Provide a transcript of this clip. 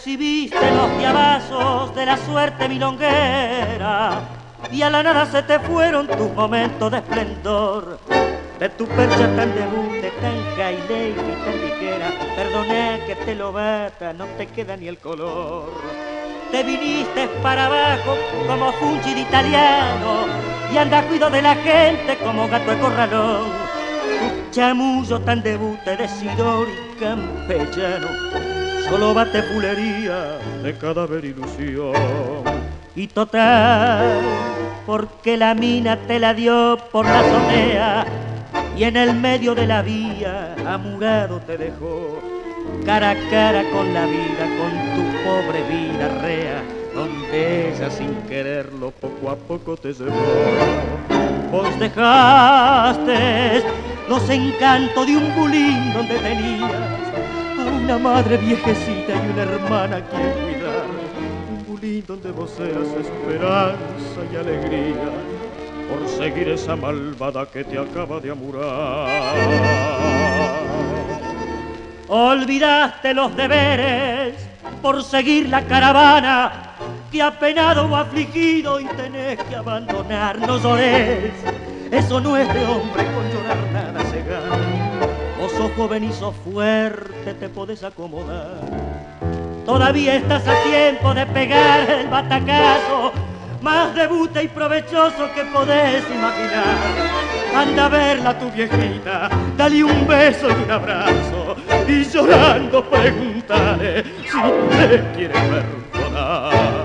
recibiste los llavazos de la suerte milonguera y a la nada se te fueron tus momentos de esplendor. De tu percha tan debute, tan cailé y tan ligera, perdoné que te lo bata, no te queda ni el color. Te viniste para abajo como fungi de italiano y anda cuido de la gente como gato de corralón. Tu chamullo tan debute de sidor y campechano solo bate fulería de cadáver ilusión. Y total, porque la mina te la dio por la azotea y en el medio de la vía amurado te dejó, cara a cara con la vida, con tu pobre vida rea, donde ella sin quererlo poco a poco te llevó. Vos dejaste los encantos de un bulín donde tenías a una madre viejecita y una hermana a quien cuidar, un bulín donde vos eras esperanza y alegría por seguir esa malvada que te acaba de amurar. Olvidaste los deberes por seguir la caravana que apenado o afligido y tenés que abandonar. No llores, eso no es de hombre, con llorar nada se gana. Vos sos joven y sos fuerte, te podés acomodar. Todavía estás a tiempo de pegar el batacazo más debute y provechoso que podés imaginar. Anda a verla a tu viejita, dale un beso y un abrazo y llorando preguntale si te quiere perdonar.